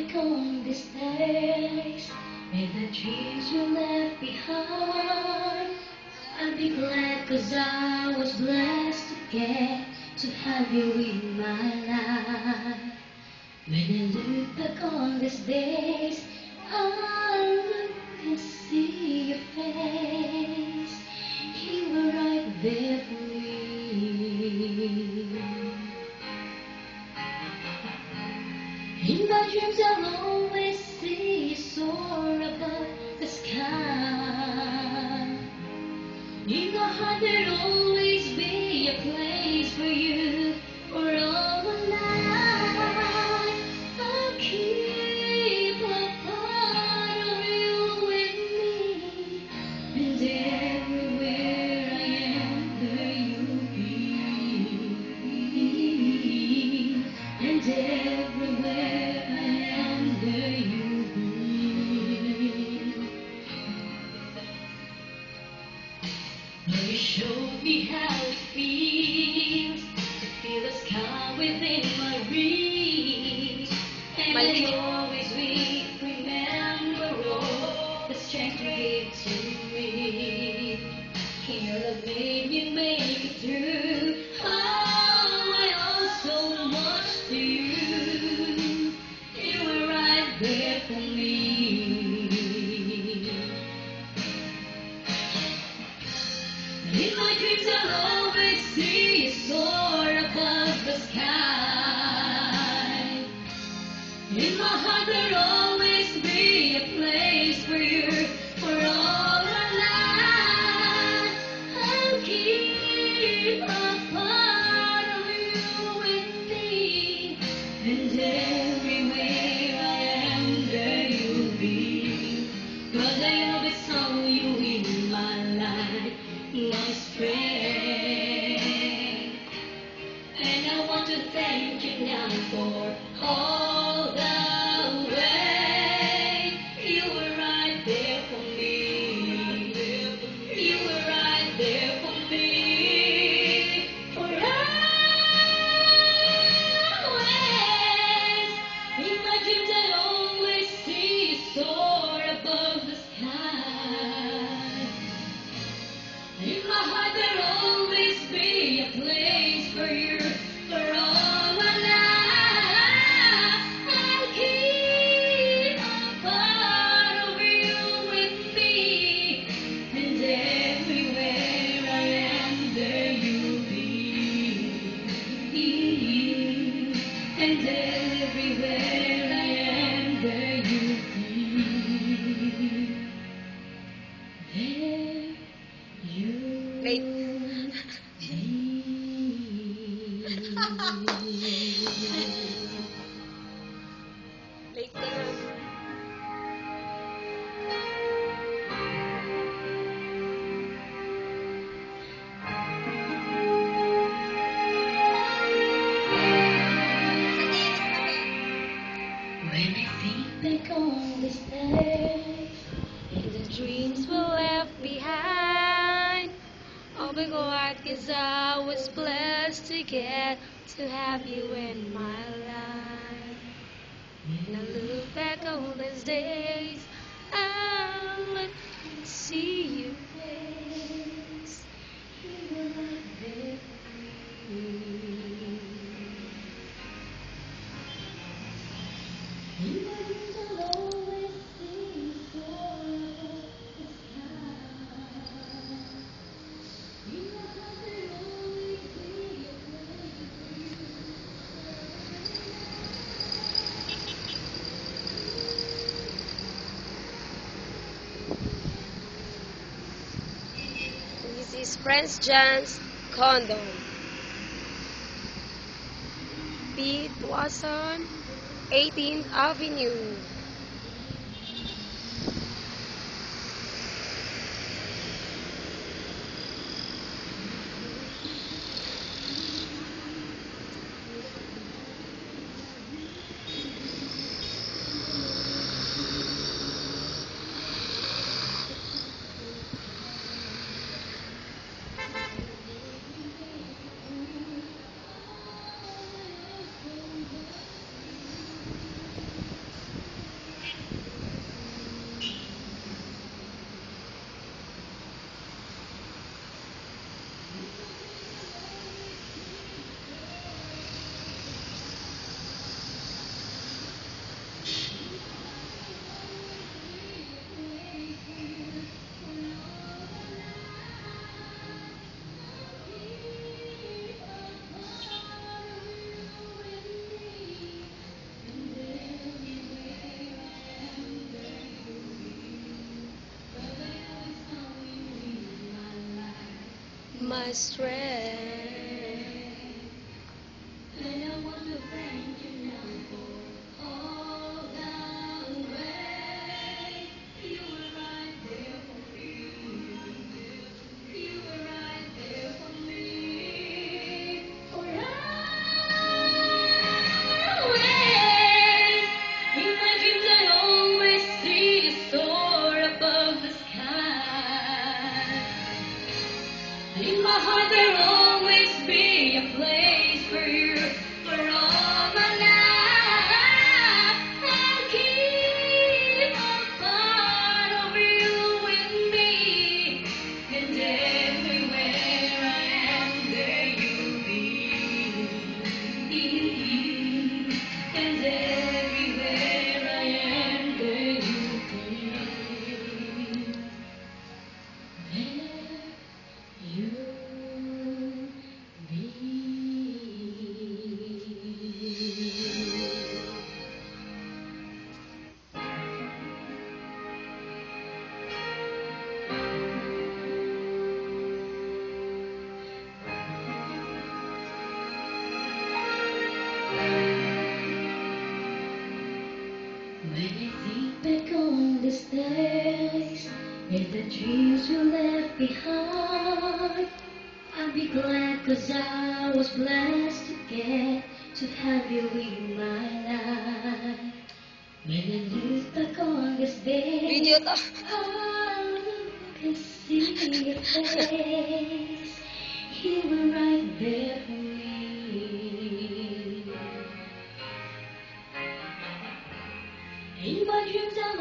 back on these days and the dreams you left behind, I'd be glad 'cause I was blessed to get to have you in my life. When I look back on these days, I look and see your face. You were right there for me. In my dreams I'll always see you soar above the sky. In my heart there'll always be a place for you for all my life. I'll keep a part of you with me, and everywhere I am there you'll be, and everywhere I am there you'll be. You showed me how it feels to feel the sky within my reach, and I always will remember all the strength you gave to me. Your love made me make it through. Oh, I owe so much to you. You were right there for me. In my dreams I'll always see you soar above the sky. In my heart there'll always be a place for you for all my life. I'll keep a part of you with me, and everywhere I am there you'll be. 'Cause I always saw you in my life, my strength. And I want to thank you now for all the way you were right there for me. You were right there for me. For always, in my dreams I always see you soar above the sky. In my heart there'll always be a place for you for all my life. I'll keep a part of you with me, and everywhere I am there you'll be, and everywhere I am there you'll be. There you Late. Late ka na. When I think back on these days and the dreams were left behind, I'll be glad 'cause I was blessed to get to have you in my life. When I look back on these days, I look and see your face. you were right there for me. In my dreams I'll always see you soar above the sky. In my heart there'll always be a place for you. This is Prince John's Condo. Pete Watson, 18th Avenue. my strength. And I want to thank you now for all the way. You were right there for me. You were right there for me. For always. In my dreams I always see you soar above the sky. In my heart there'll always be a place for you for all my life. I'll keep a part of you in me, and everywhere I am, there you'll be. And everywhere I am, there you'll be. You be. When I think back on these days and the dreams you left behind, I'll be glad 'cause I was blessed to get to have you in my life. When I look back on this day, Video to. I can see your face. You were right there for me. In my dreams I'll